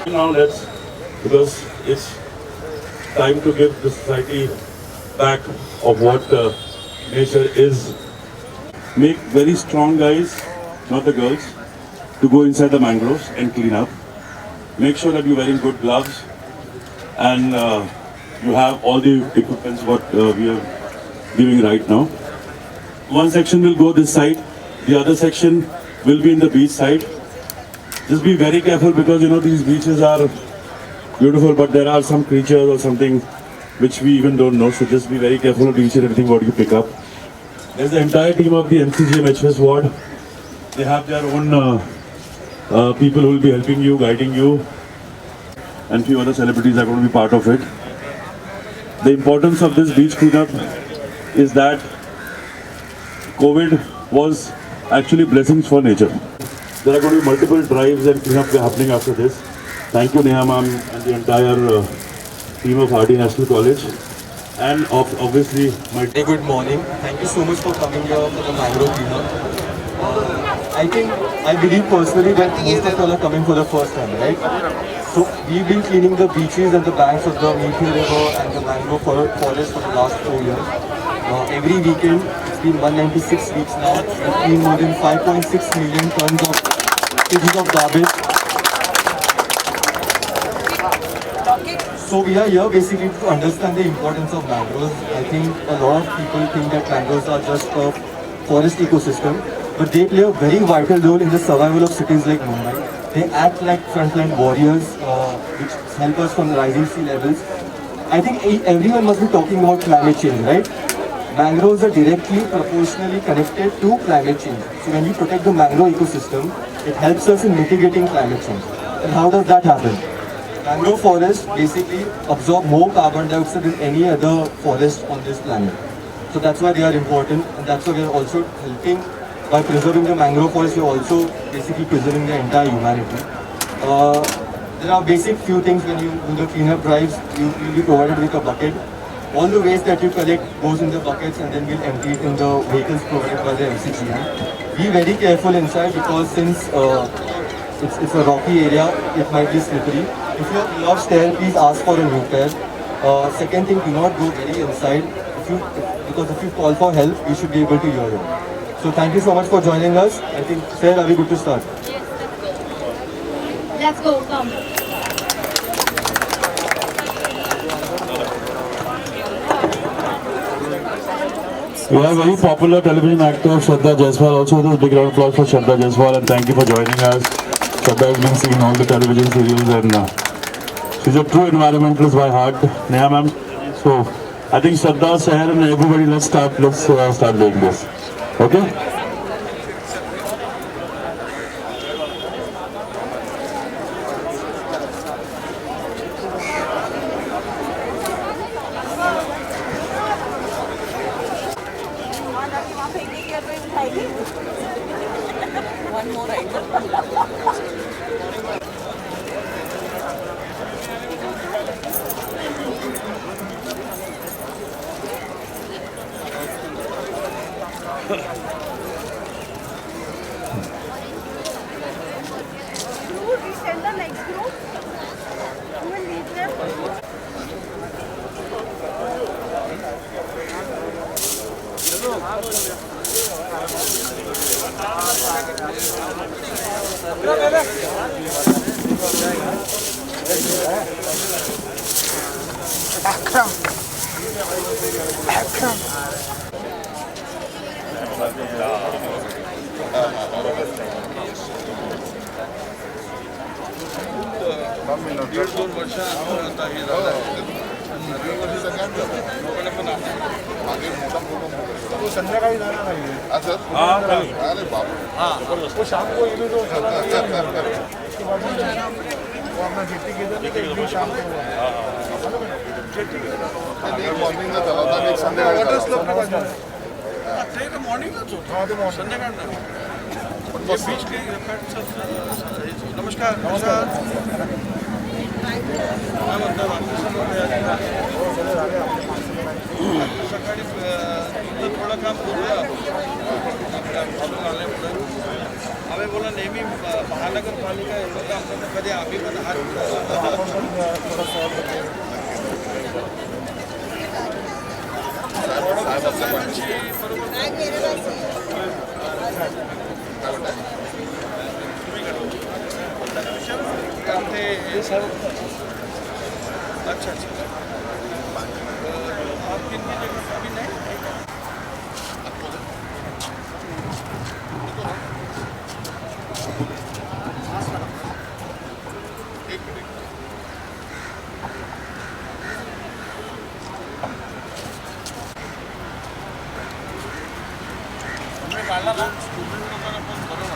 Now let's, because it's time to give the society back of what nature is. Make very strong guys, not the girls, to go inside the mangroves and clean up. Make sure that you're wearing good gloves and you have all the equipments what we are giving right now. One section will go this side, the other section will be in the beach side. Just be very careful because these beaches are beautiful, but there are some creatures or something which we even don't know. So just be very careful of each and everything what you pick up. There's the entire team of the MCGM HVS ward. They have their own people who will be helping you, guiding you, and few other celebrities are going to be part of it. The importance of this beach cleanup is that COVID was actually blessings for nature. There are going to be multiple drives and cleanup happening after this. Thank you Neha ma'am and the entire team of RD National College. And obviously my... Hey, good morning. Thank you so much for coming here for the mangrove cleanup. I believe personally that most of you are coming for the first time, right? So we've been cleaning the beaches and the banks of the Meethil River and the mangrove forest for the last 4 years. Every weekend, it's been 196 weeks now. We've cleaned more than 5.6 million tons of kgs of garbage. So we are here basically to understand the importance of mangroves. I think a lot of people think that mangroves are just a forest ecosystem, but they play a very vital role in the survival of cities like Mumbai. They act like frontline warriors, which help us from the rising sea levels. I think everyone must be talking about climate change, right? Mangroves are directly proportionally connected to climate change. So when we protect the mangrove ecosystem, it helps us in mitigating climate change. And how does that happen? Mangrove forests basically absorb more carbon dioxide than any other forest on this planet. So that's why they are important, and that's why we are also helping. By preserving the mangrove forest, we are also basically preserving the entire humanity. There are basic few things when you do the cleanup drives. You will be provided with a bucket. All the waste that you collect goes in the buckets and then we'll empty it in the vehicles provided by the MCGM. Be very careful inside because since it's a rocky area, it might be slippery. If you have gloves there, please ask for a new pair. Second thing, do not go very inside because if you call for help, we should be able to hear you. So thank you so much for joining us. I think, sir, are we good to start? Yes, let's go. Come. We have very popular television actor Shraddha Jaiswal also. A big round of applause for Shraddha Jaiswal and thank you for joining us. Shraddha has been seeing all the television serials and she's a true environmentalist by heart. Neha ma'am. So I think Shraddha, Seher and everybody, let's start doing this. Okay? One more item. We send the next group. We will leave them. संध्याकाळी जाणार नाहीये अरे बाबा शाम को ये भी तो अपना जेट्टी के शाम को मॉर्निंग चला संध्याकाळी मॉर्निंग नमस्कार नमस्कार सकाळी थोडं काम करूया आल्यामुळे आम्ही बोला नेहमी महानगरपालिका एवढं काम करतं कधी आम्ही पण हात अच्छा अच्छा आप किन की जगह अभी नहीं काढला ना स्टुडंट लोकांना पण बरं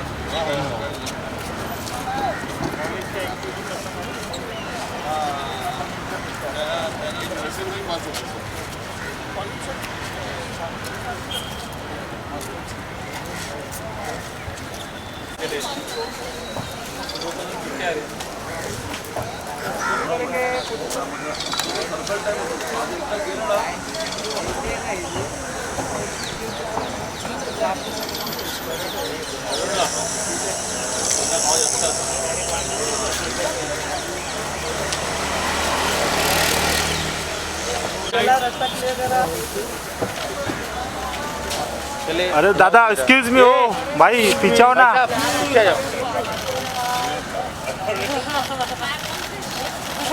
अरे दादा एक्सक्यूज मी हो भाई पीछे हो ना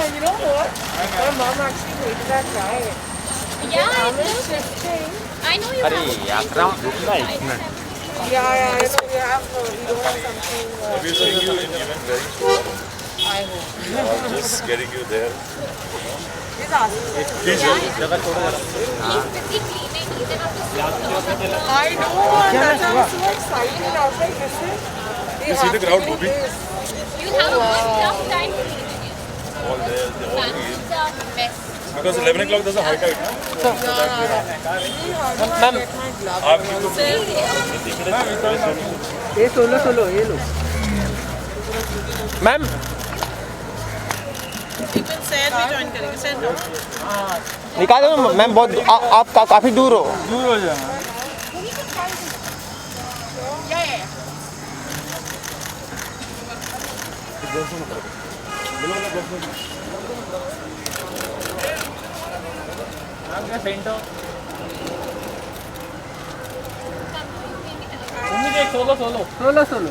You know what? My mom actually made that right. Yeah, I know. I know you have. Yeah, I know. We don't have something. We're seeing you in event very soon. I hope. Just getting you there. He's asking. He's busy cleaning. He's enough to see. I know. And that's why I'm so excited. I was like, listen. You see the crowd moving? You have a good enough time to clean it. All there, they're all in. Fans are best. Because 11 o'clock there's a high tide, na? Ma'am. ये solo solo ये लो ma'am निकाल दो ma'am बहुत आप काफी दूर हो solo solo solo solo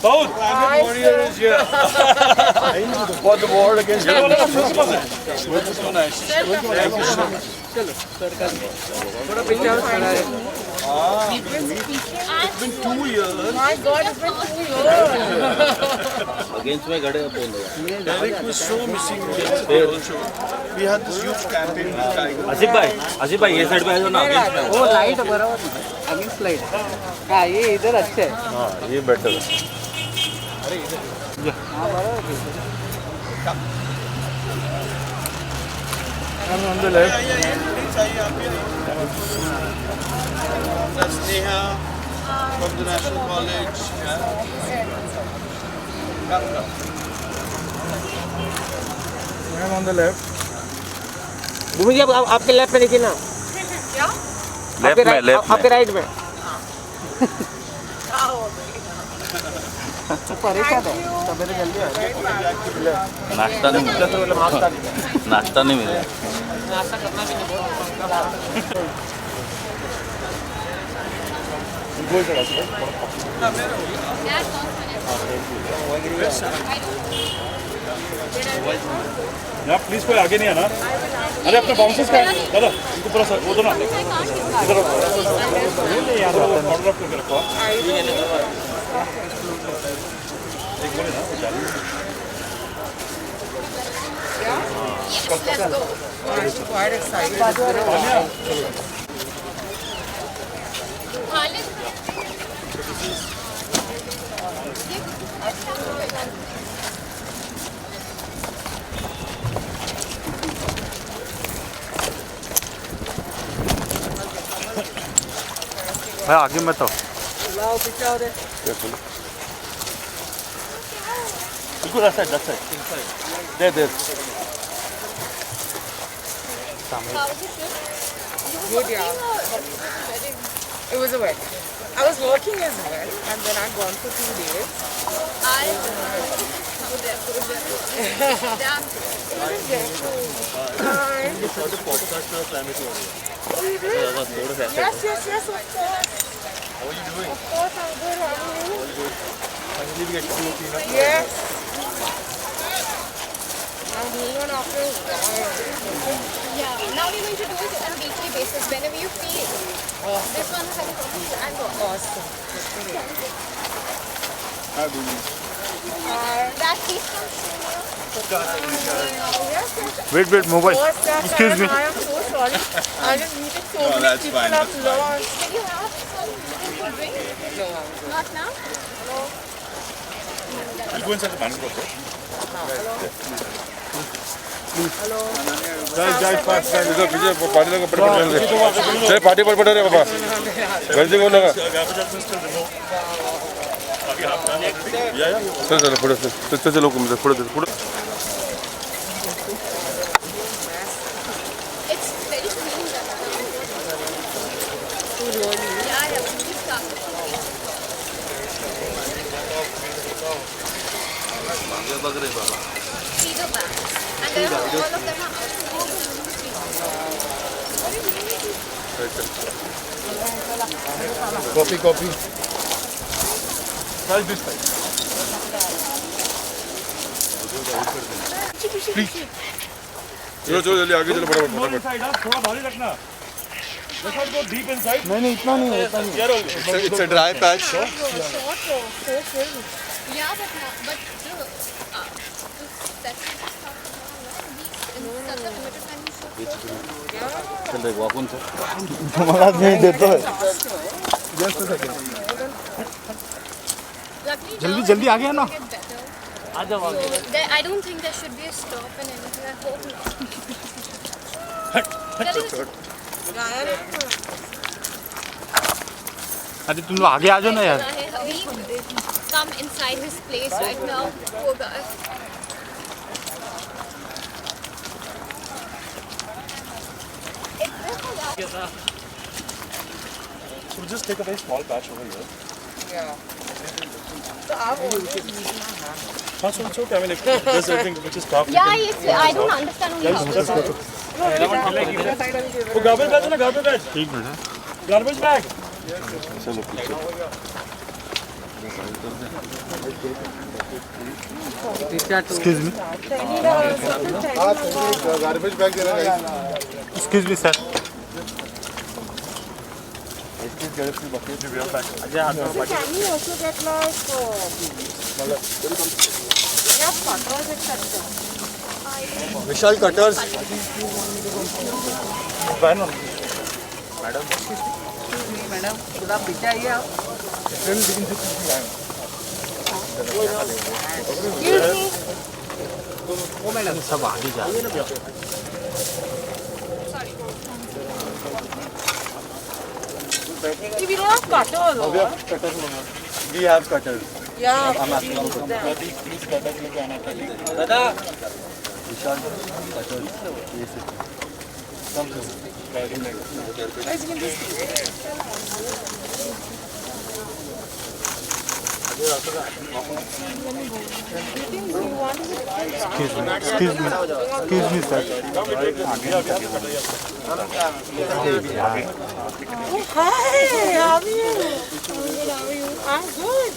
South! Warrior is here. For the war against so nice. It's been 2 years. My God, it's been 2 years. Derek was so missing yesterday also. We had this huge campaign with Tiger. Asif भाई ये side पे आ जाओ ना वो light बराबर against light हाँ ये इधर अच्छे है हाँ, ये better है. I'm on the left. That's Neha from the National College. I'm on the left. भूमि जी आप आपके लेफ्ट में देखिए ना क्या? आपके राइट में परेशान है सवेरे जल्दी नाश्ता नहीं मिला नाश्ता नहीं मिला नाश्ता करना भी नहीं That's यहाँ प्लीज कोई आगे नहीं आना अरे अपने बाउंसर्स का दादा इनको पूरा वो दो ना इधर ऑर्डर करके रखो एक बोले ना वो चालू Let's go. I'm quite excited. भाई आगे मत हो बिल्कुल that side. There. How was the trip? Good, yeah. It was a wedding. I was working as well, and then I'd gone for 2 days. I go there. Damn. It was very cool. And For the podcast climate yes, of course. How are you doing? Of course, I'm good. How are you? Finally we get to clean up. Yes. I'm doing one after a while. Yeah. Now we're going to do it on a weekly basis whenever you feel. This one has a purpose and work. Awesome. That piece comes soon, Yes, Wait, mobile. First that Excuse time, me. I am so sorry. I just needed so many that's people fine, have that's fine. lost. Did you have some drink? No, Not now? I'll go inside the banner book. Party पर पड़ रहे बाबा गर्दी को लगा चलो पुढे चलो पुढे It's very clean. Yeah, we just started. See the bags. And then all of them are Copy. चलो जल्दी आगे चलो फटाफट थोड़ा भारी रखना. Let's not go deep inside. नहीं इतना नहीं है It's a dry patch. Yeah, but that's such a limited time you should. चल रहे वापन से तुम्हारा नहीं देता है Luckily, जल्दी आ गया ना. get better. I don't think there should be a stop and anything. I hope not. अरे तुम लोग आगे आ जाओ ना यार. We come inside his place right now. Poor guy. So we just take a very small patch over here. Yeah. So I've always So it's okay. I mean, if there's anything which is carved. Yeah, it's, I don't understand only how this works. वो garbage bag है ना, garbage bag. एक minute. Garbage bag. Excuse me. Garbage bag देना guys. Excuse me, sir. Can you also get like cutters, etc.? Vishal cutters madam थोड़ा पीछे आइए आप सब आगे जा. We don't have cutters, or? We have cutters Yeah. Vishal cutters Guys, you can just Excuse me, sir. Hi, how are you? Good, how are you? I'm good.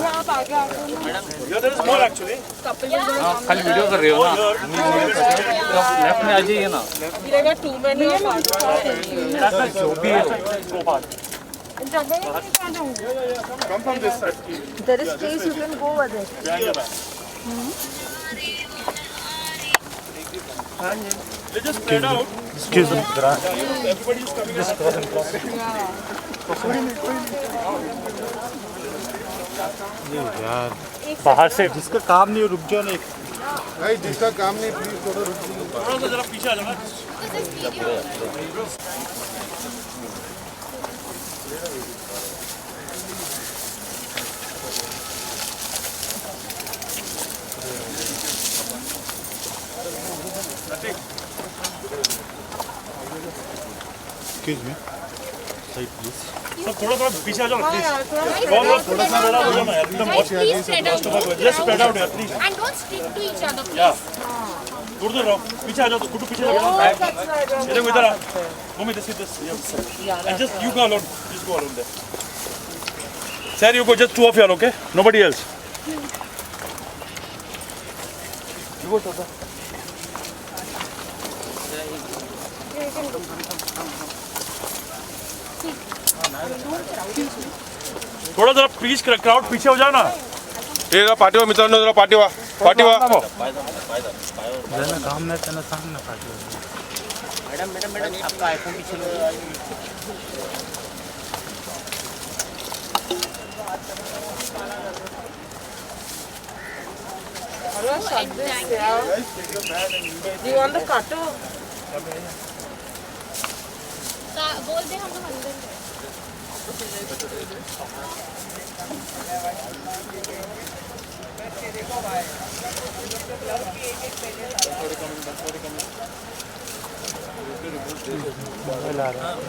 आप आगे आके Yeah, there is more actually. खाली video कर रहे हो ना left में आ जाइए ना गिरेगा 2 minutes Come from this side. There is space, you can go over there. Behind the bag. They just spread out. Excuse me. Everybody is coming. Just cross and cross. यार बाहर से जिसका काम नहीं रुक जाओ ना। भाई जिसका काम नहीं प्लीज थोड़ा रुक जाओ। थोड़ा सा जरा पीछे आ जाना। Excuse me side please. सब थोड़ा पीछे आ जाओ प्लीज। थोड़ा सा मेरा हो जाना यार, एकदम please spread out. Just spread out यार please. And don't stick to each other, please. Yeah. दूर रहो, पीछे आ जाओ, गुड्डू पीछे लगे ना। ये देखो इधर आ। Mummy this. And just you go alone. Just go alone there. Sir, you go just two of you all, okay? Nobody else. You go, Tata. थोड़ा जरा प्लीज क्राउड पीछे हो जाओ ना। ये पाठीवा मित्रांनो जरा पाठीवा जरा काम नाही त्यांना सांग ना पाठी। मैडम आपका आईफोन पीछे लो। Do you want the cutter? बोल दे हम लोग अंदर हैं।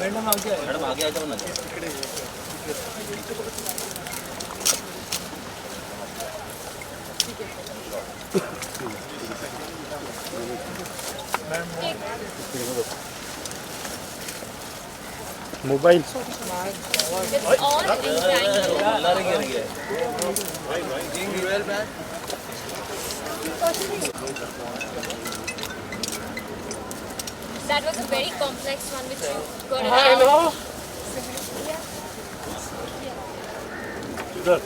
मैडम आगे आ जाओ ना। Mobile It's all entangled. That was a very complex one which you got it I out. know. इधर।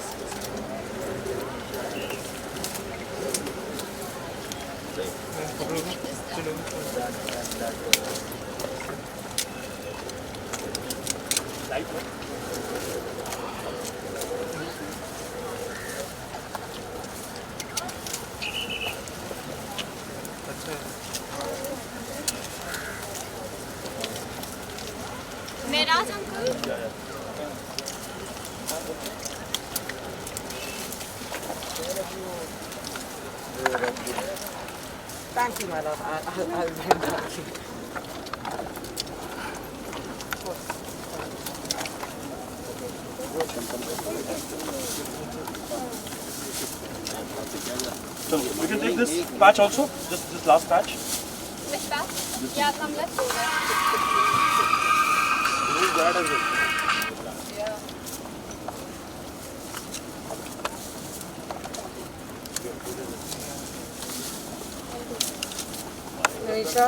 Mehraj uncle. Thank you, my love. I'll bring that to you. So we can take this patch also. This last patch. Which patch? Yeah, come let's go there. Yeah. Nisha?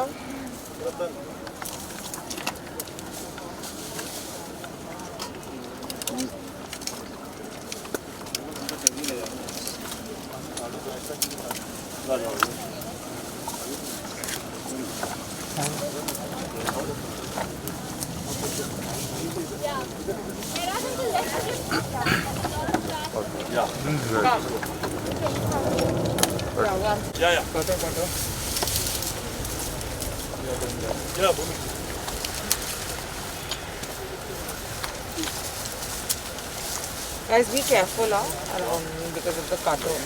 Mehraj uncle, let's Yeah. Yeah, Bhumi. Guys, be careful, because of the cutter.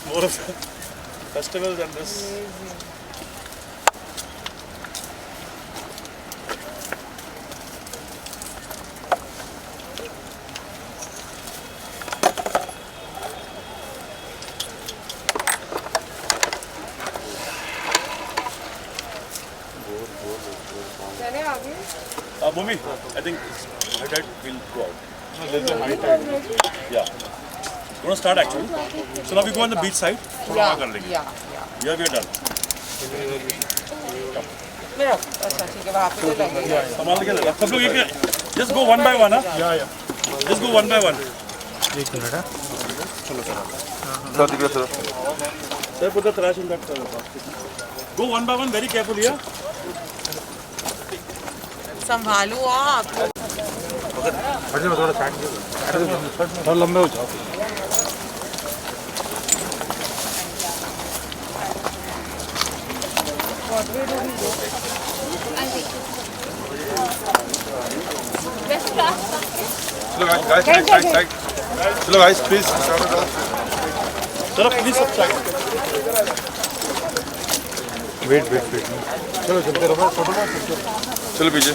More of festivals than this. Bhumi, I think high tide will go out. No, there's a high tide. Yeah. want to start actually. So now we go on the beach side. Yeah. कर लेंगे. Yeah. Yeah, we are done. मेरा अच्छा ठीक है वहाँ पे तो लगेगा संभाल के लगा. सब लोग एक just go one by one, huh? Yeah. Just go one by one. एक मिनट है. Sir, put the trash in that basket. Go one by one, very carefully, yeah? संभालो आप थोड़ा लंबे हो जाओ. चलो guys please Sir, please subscribe. Wait. चलो चलते रहो. चलो पीछे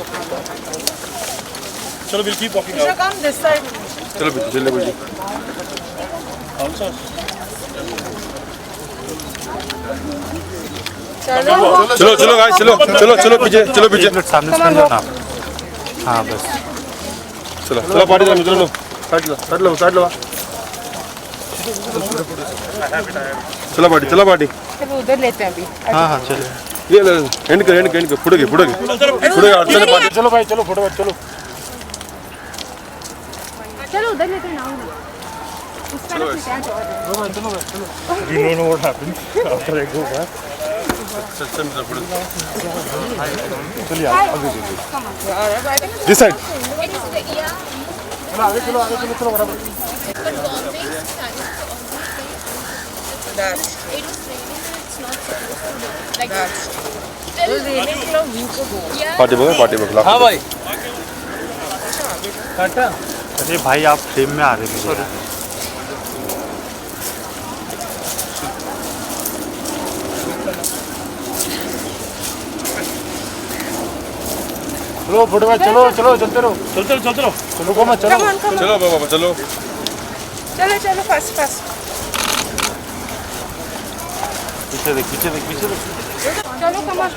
Chalo, we'll keep walking should out. come this side चलो पीछे Also, चलो चलो गाइस चलो पीछे एक मिनट सामने से जाना. हाँ बस. चलो पार्टी चलो साइड लो चलो पार्टी चलो उधर लेते हैं अभी हाँ चलिए. ये एंड कर फुटोगे चलो पार्टी चलो भाई चलो फोटो चलो. चलो उधर लेते हैं ना उस तरफ से क्या We don't know what happened after I go back. चलिए आगे चलिए. This side It is the yeah. आगे चलो बराबर. But Bombay is starting to That's it was raining and it's not supposed to do. Like that's still it raining for a week ago yeah. Party बगल हाँ भाई अरे भाई आप frame में आ रहे हैं. चलो फोटो चलो चलते रहो. चलते रहो. चलो को मत चलो. चलो बाबा चलो चलो फास्ट पीछे देख. चलो come on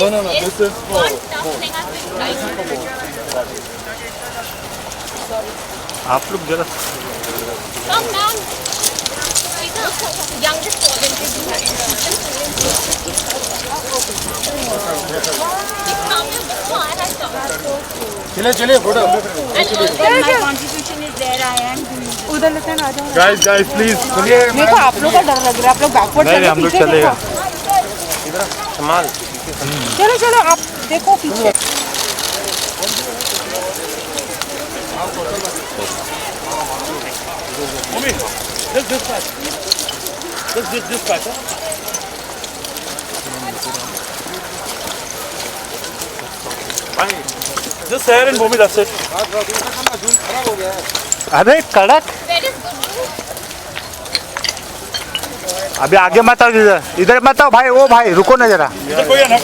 No, this is for One tough thing I've been trying to do. आप लोग जरा Come down. He's the youngest volunteer who has चलिए photo. My contribution is there. I am doing. उधर लेते हैं आ जाओ गाइस प्लीज चलिए. मेरे को आप लोग का डर लग रहा है आप लोग बैकवर्ड नहीं हम लोग चलेगा. चलो आप देखो पीछे Mommy, just this patch. Just this patch, huh? Just hair and Bhumi, that's it. अरे कड़क. Where is Guru? अभी आगे मत आओ. इधर मत आओ भाई. ओ भाई रुको ना जरा. इधर कोई है ना?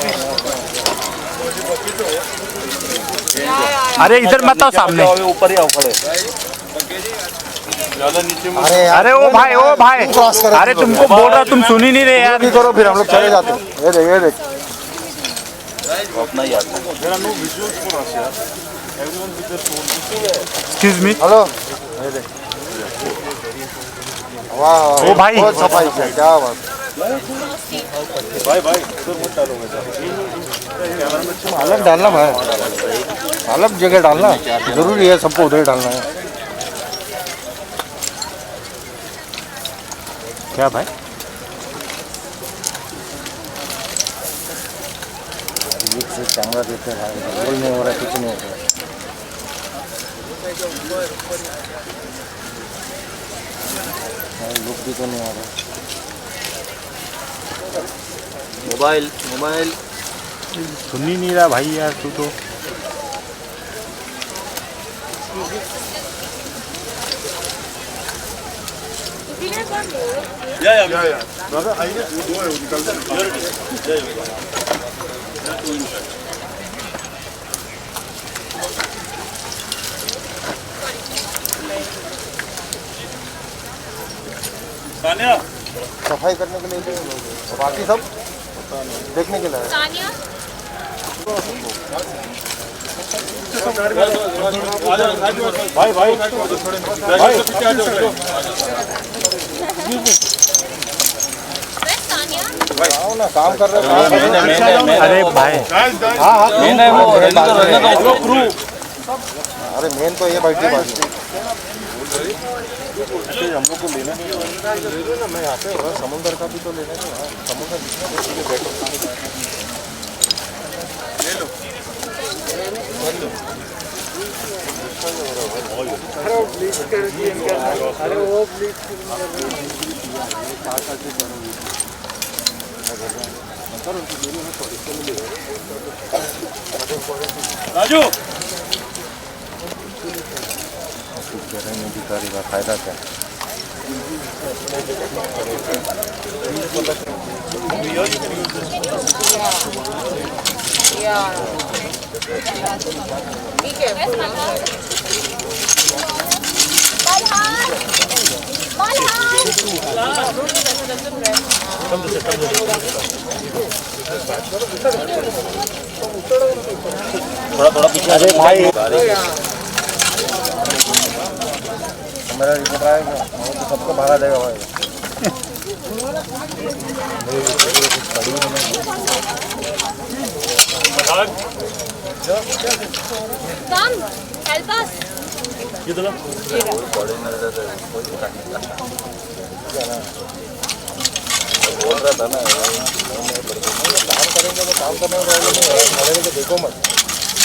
अरे इधर मत आओ सामने. ऊपर ही आओ खड़े. अरे ओ भाई अरे तुमको बोल रहा तुम सुन ही नहीं रहे यार. करो फिर हम लोग चले जाते. ये देख अपना ही आता है. There are no visuals for us, यार. Everyone with their phone. Excuse me. Hello वाह ओ भाई. बहुत सफाई है क्या बात. भाई उधर मत डालो अलग डालना भाई अलग जगह डालना जरूरी है सबको उधर डालना है. क्या भाई. से कैमरा देते हैं बोल नहीं हो रहा कुछ नहीं हो रहा. लुक भी तो नहीं आ रहा. मोबाइल सुन ही नहीं रहा भाई यार तू तो. Yeah. दादा आइए दो है निकल सानिया सफाई करने के लिए बाकी सब देखने के लिए. Tanya? भाई भाई आओ ना, काम कर रहे हो। अरे भाई अरे मेन तो ये बैठी बात हम लोग को लेना ना, मैं यहाँ पे समुद्र का भी तो लेना है। समुद्र बैठो ले लो। राजू अधिकारी का फायदा क्या? Yeah. Be careful. थोड़ा थोड़ा पीछे। अरे भाई मेरा रिपोर्ट आएगा तो सबको मारा जाएगा भाई। Come, help us. बोल रहा था ना, काम करेंगे तो काम करने में मरेंगे तो देखो मत,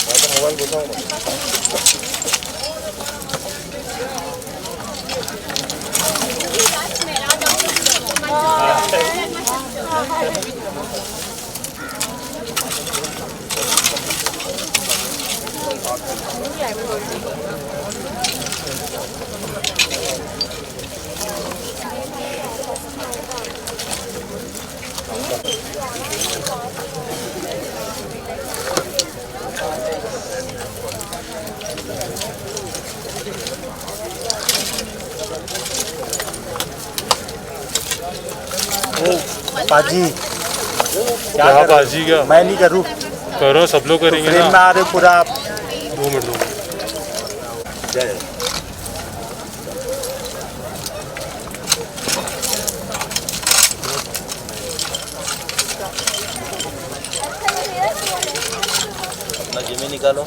मैं तो मोबाइल घुसाऊंगा। बाजी क्या बाजी क्या? मैं नहीं करूँ, करो, सब लोग करेंगे ट्रेन में ना। आ रहे पूरा आप। 2 मिनट दो। अपना जिम्मे निकालो।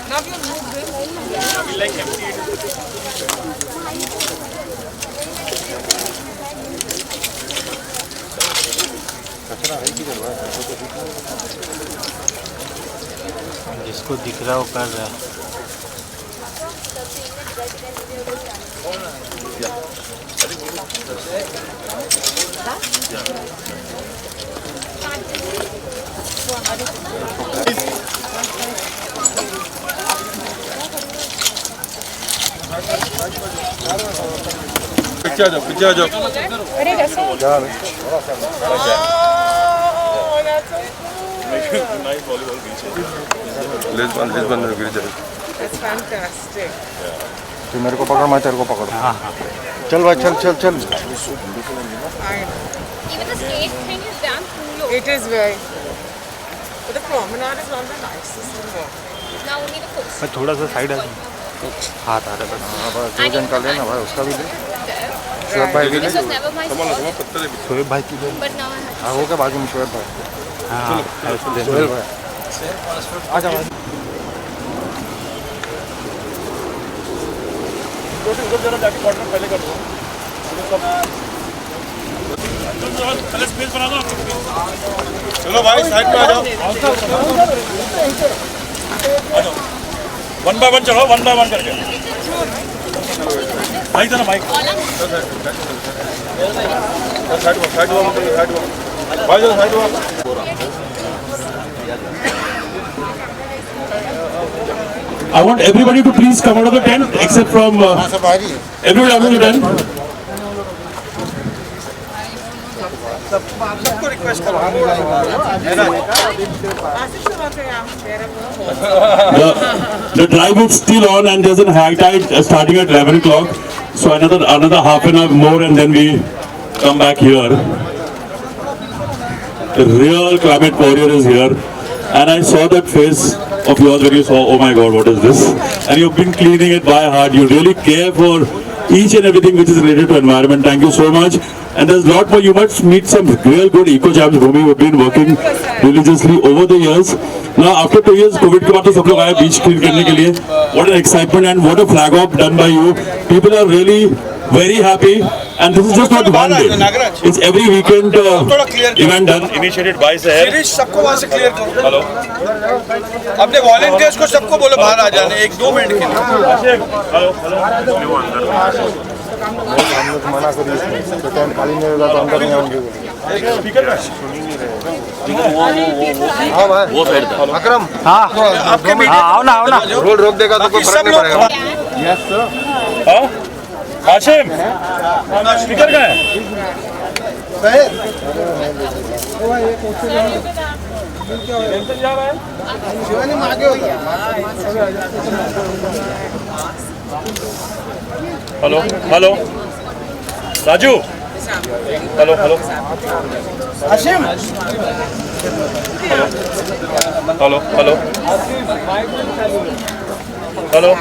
Now you move this. जिसको दिख रहा है वो कर रहा है। पीछे आ जाओ, पीछे आ जाओ। Oh, that's so cool. Less बंद गिर जाए। That's fantastic. तू मेरे को पकड़, मैं तेरे को पकड़। हाँ हाँ चल भाई, चल चल चल। I know. Even the skate thing is damn cool. It is very. But the promenade is not the nicest in the world. Now only the coast. मैं थोड़ा सा साइड आ जाऊँ। हाथ आ रहा है। हाँ बस जो जन का लेना भाई, उसका भी ले। शोएब भाई भी ले। This was never my sport, Shoaib भाई की ले। but now I have. हाँ वो के बाजू में शोएब भाई। हाँ शोएब भाई। आ जाओ। जरा जाके क्वार्टर पहले कर दो। पहले स्पेस बना दो। चलो भाई साइड पे आ जाओ। 1 by 1 चलो, 1 by 1 करके। माइक था ना माइक। साइड हुआ भाई, चलो साइड हुआ। I want everybody to please come out of the tent except from everybody out of the tent. सबको रिक्वेस्ट करो The drive is still on and there's a high tide starting at 11 o'clock. So another half an hour more and then we come back here. The real climate warrior is here. And I saw that face of yours when you saw, oh my God, what is this? And you've been cleaning it by heart. You really care for each and everything which is related to environment. Thank you so much. And there's a lot more. You must meet some real good eco-jams whom you have been working religiously over the years. Now, after 2 years, COVID के बाद तो सब लोग आए beach clean करने के लिए. What an excitement and what a flag off done by you. People are really very happy. And this is just not one day. It's every weekend event done. Initiated by शहर series सबको वहाँ से clear करो hello अपने volunteers को सबको बोलो बाहर आ जाने 1-2 मिनट के लिए हेलो हेलो मना करिए तो टेंट खाली नहीं होगा तो अंदर नहीं आएंगे स्पीकर में हाँ भाई वो साइड था अकरम आपके आओ ना रोड रोक देगा तो कोई फर्क नहीं पड़ेगा Yes, sir. हाँ हाशिम स्पीकर का है hello hello Raju hello hello Hashim hello hello hello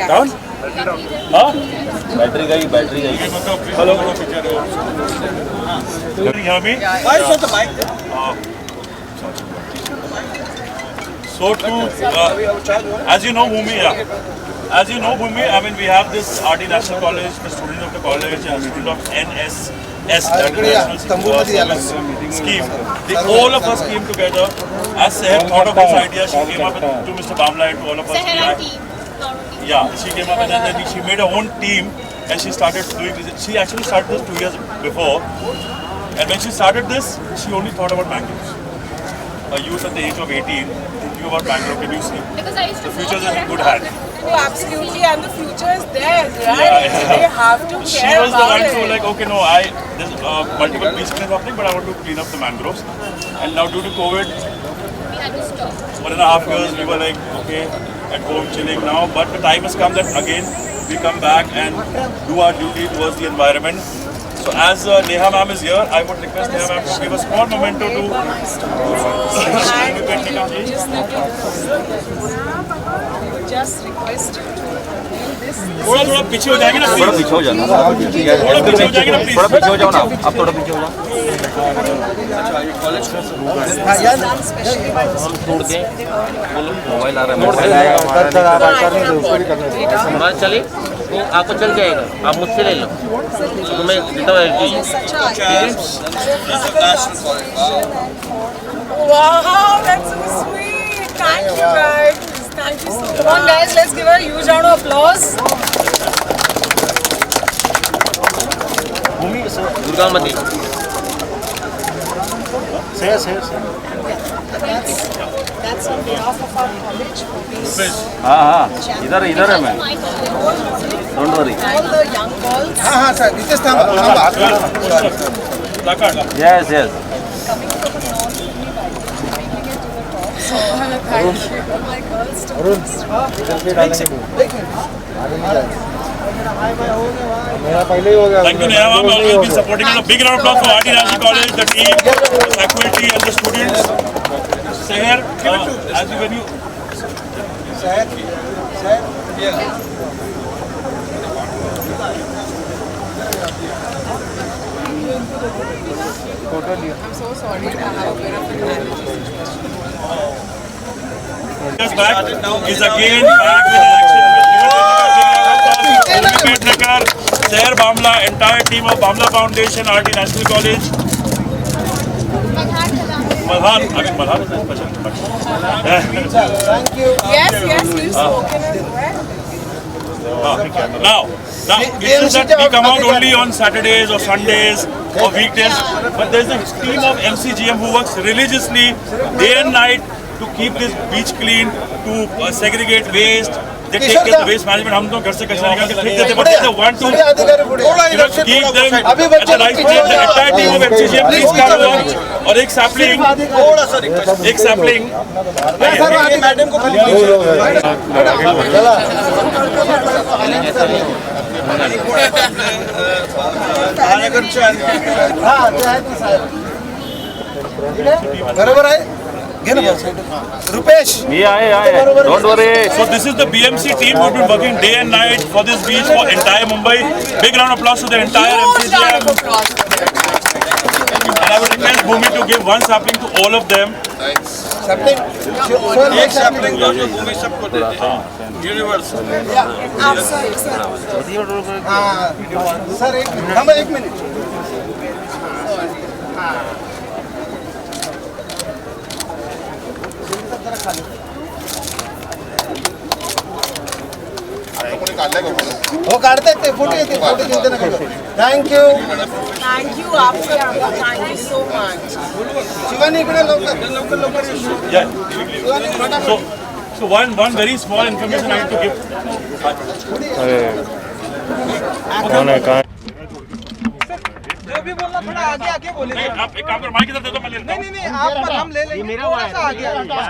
down हाँ बैटरी गई hello hear me? So to, as you know Bhumi, as you know Bhumi, I mean we have this RT National College, the students of the college and students of NSS, National Scheme. All of us came together. As Seher thought of this idea, she came up to Mr. Bamla and to all of us. Yeah, she came up and then she made her own team and she started doing this. She actually started this 2 years before. And when she started this, she only thought about mangroves. A youth at the age of 18 thinking about mangrove. Can you see? Because I used to The future is in good hands. Oh, absolutely, and the future is there, right? They have to care She was the about one who it. like, okay, no, there's multiple beach cleanup happening, but I want to clean up the mangroves. And now due to COVID, we had to stop. 1.5 years, we were like, okay, at home chilling now. But the time has come that again we come back and do our duty towards the environment. So as Neha ma'am is here, I would request Neha ma'am to give a small memento to Just request you to this. थोड़ा पीछे हो जाएंगे ना थोड़ा please पीछे हो जाना थोड़ा पीछे हो जाएंगे ना प्लीज थोड़ा पीछे हो जाओ ना आप थोड़ा पीछे हो जाओ छोड़ दें बोलो मोबाइल आ रहा है मोबाइल आएगा मोबाइल चले वो आपको चल जाएगा आप मुझसे ले लो तो मैं देता हूँ LG Wow, that's so sweet. Thank you guys. Thank you so much. Come on guys, let's give her a huge round of applause. Durga मती That's on behalf of our college for being हाँ इधर है मैं My college. Don't worry all the young girls हाँ हाँ sir नीचे स्थान yes yes coming from a non-uni background, making it to the top. So thank you, my girls. मेरा पहले ही हो गया Thank you Neha ma'am, I will be supporting a big round of applause for RT National College, the team, the faculty and the students. Seher, as you when you I'm so sorry, I have a bit of an allergy situation. years back is again back with an action. Seher Bamla, entire team of Bamla Foundation, RT National College. Malhan is a special. Yes, you've spoken as well. Now, it's just that we come out only on Saturdays or Sundays or weekdays, but there's a team of MCGM who works religiously day and night to keep this beach clean, to segregate waste, they take care of the waste management. हम तो घर से कचरा निकाल के फेंक देते, but they want to keep them at the right place. The entire team of MCGM, please come along. और एक sapling, मैडम को खाली बरोबर आहे घे ना रुपेश ये आए don't worry So this is the BMC team who've been working day and night for this beach for entire Mumbai. Big round of applause to the entire MCGM. And I would request Bhumi to give one sapling to all of them. एक sapling दो जो भूमि सबको देते हैं universal sir एक minute हो काढते ते फोटो येते फोटो घेते ना थँक यू आपसे thank you so much Shivani इकडे लवकर Yeah. So one very small information I have to give. जो भी बोलना थोड़ा आगे आगे बोले नहीं, आप एक काम करो, माइक इधर दे दो, मैं ले लेता हूँ। नहीं आप हम ले लेंगे थोड़ा सा आगे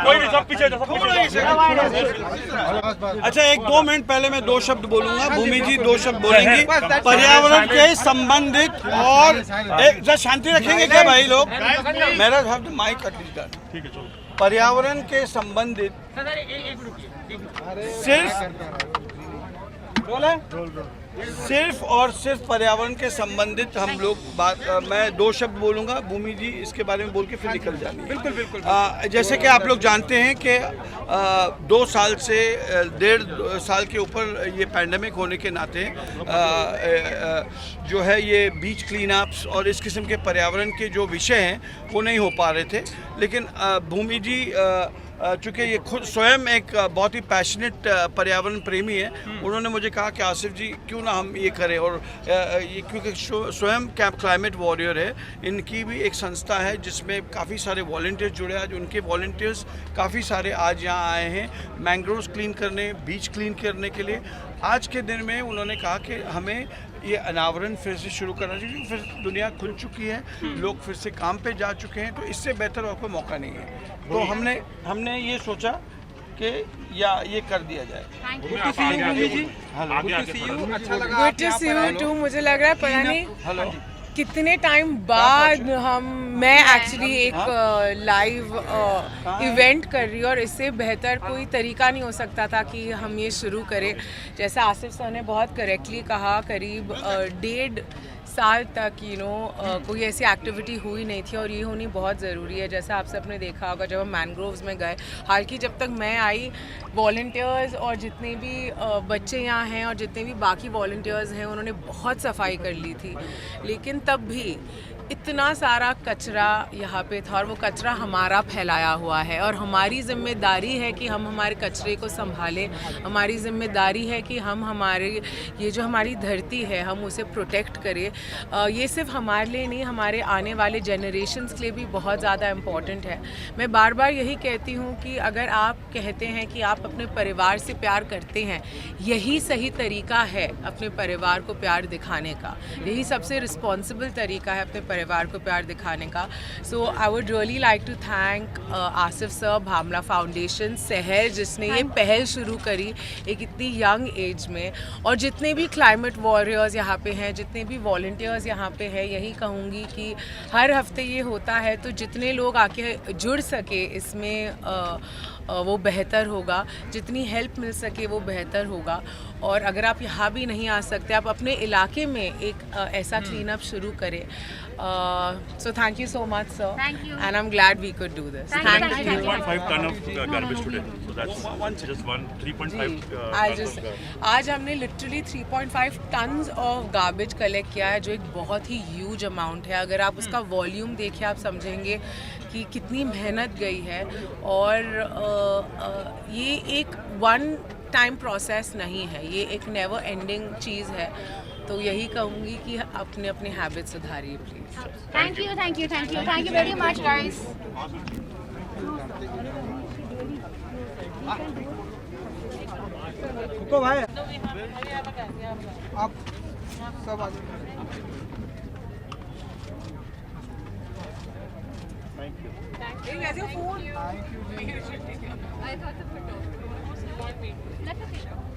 कोई नहीं, सब पीछे जाओ, सब पीछे जाओ। अच्छा, एक 2 मिनट पहले मैं 2 शब्द बोलूंगा, भूमि जी 2 शब्द बोलेंगी पर्यावरण के संबंधित और एक शांति रखेंगे क्या भाई लोग? मेरा have the mic at least done. ठीक है, चलो। पर्यावरण के संबंधित सिर्फ और सिर्फ पर्यावरण के संबंधित हम लोग बात मैं 2 शब्द बोलूंगा, भूमि जी इसके बारे में बोल के फिर निकल जाएंगे। बिल्कुल। जैसे कि आप लोग जानते हैं कि 2 साल से 1.5 साल के ऊपर ये पैंडेमिक होने के नाते जो है ये बीच क्लीन अप्स और इस किस्म के पर्यावरण के जो विषय हैं वो नहीं हो पा रहे थे, लेकिन भूमि जी चूँकि ये खुद स्वयं एक बहुत ही पैशनेट पर्यावरण प्रेमी है, उन्होंने मुझे कहा कि आसिफ जी क्यों ना हम ये करें, और ये क्योंकि स्वयं क्लाइमेट वॉरियर है, इनकी भी एक संस्था है जिसमें काफ़ी सारे वॉलंटियर्स जुड़े हैं। आज उनके वॉलंटियर्स काफ़ी सारे आज यहाँ आए हैं मैंग्रोव्स क्लीन करने, बीच क्लीन करने के लिए। आज के दिन में उन्होंने कहा कि हमें ये अनावरण फिर से शुरू करना चाहिए, फिर दुनिया खुल चुकी है, लोग फिर से काम पे जा चुके हैं, तो इससे बेहतर और कोई मौका नहीं है। तो हमने ये सोचा कि या ये कर दिया जाए। Good to see you too. मुझे लग रहा है पता नहीं कितने टाइम बाद मैं एक्चुअली एक लाइव इवेंट कर रही हूँ, और इससे बेहतर कोई तरीका नहीं हो सकता था कि हम ये शुरू करें। जैसे आसिफ सर ने बहुत करेक्टली कहा, करीब 1.5 साल तक कोई ऐसी एक्टिविटी हुई नहीं थी, और ये होनी बहुत ज़रूरी है। जैसा आप सब ने देखा होगा जब हम मैनग्रोव्स में गए, हालांकि जब तक मैं आई वॉलंटियर्स और जितने भी बच्चे यहाँ हैं और जितने भी बाकी वॉलंटियर्स हैं उन्होंने बहुत सफाई कर ली थी, लेकिन तब भी इतना सारा कचरा यहाँ पे था, और वो कचरा हमारा फैलाया हुआ है, और हमारी जिम्मेदारी है कि हम हमारे कचरे को संभालें। हमारी जिम्मेदारी है कि हम हमारे ये जो हमारी धरती है हम उसे प्रोटेक्ट करें। ये सिर्फ हमारे लिए नहीं, हमारे आने वाले जनरेशन्स के लिए भी बहुत ज़्यादा इम्पॉर्टेंट है। मैं बार बार यही कहती हूँ कि अगर आप कहते हैं कि आप अपने परिवार से प्यार करते हैं, यही सही तरीका है अपने परिवार को प्यार दिखाने का, यही सबसे रिस्पॉन्सिबल तरीका है अपने परिवार को प्यार दिखाने का। So I would really like to thank Asif sir, Bhamla foundation, Sahar जिसने ये पहल शुरू करी एक इतनी यंग एज में, और जितने भी क्लाइमेट वॉरियर्स यहाँ पे हैं, जितने भी वॉलंटियर्स यहाँ पे हैं, यही कहूँगी कि हर हफ्ते ये होता है, तो जितने लोग आके जुड़ सके इसमें वो बेहतर होगा, जितनी हेल्प मिल सके वो बेहतर होगा। और अगर आप यहाँ भी नहीं आ सकते, आप अपने इलाके में एक ऐसा क्लीन अप शुरू करें। So thank you so much, sir. Thank you. And I'm glad we could do this. Thank you. 3.5 ton of garbage today. So that's just one 3.5 tons of आज हमने literally 3.5 tons of garbage collect किया है, जो एक बहुत ही huge amount है। अगर आप उसका वॉल्यूम देखिए आप समझेंगे कि कितनी मेहनत गई है, और ये एक वन टाइम प्रोसेस नहीं है, ये एक नेवर एंडिंग चीज़ है। तो यही कहूँगी कि अपने अपने हैबिट सुधारिए please. Thank you very much, guys. रुको भाई आप सब आ जाओ Hey, where's your phone? I thought the photo. Let her take it.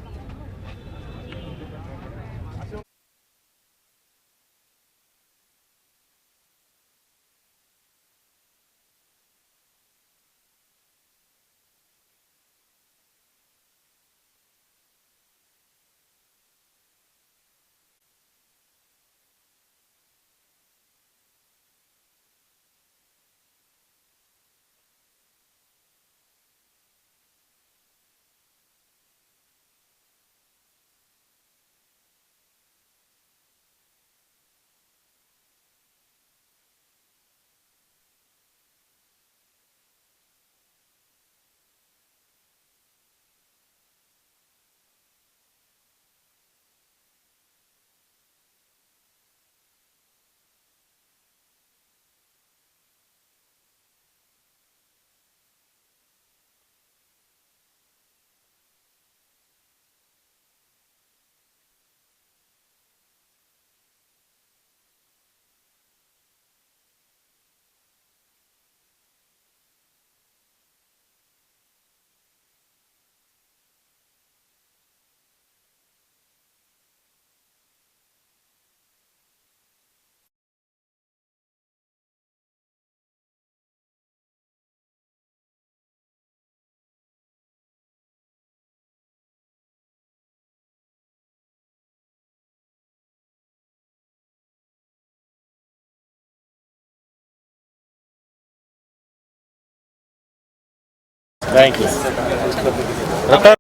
Thank you.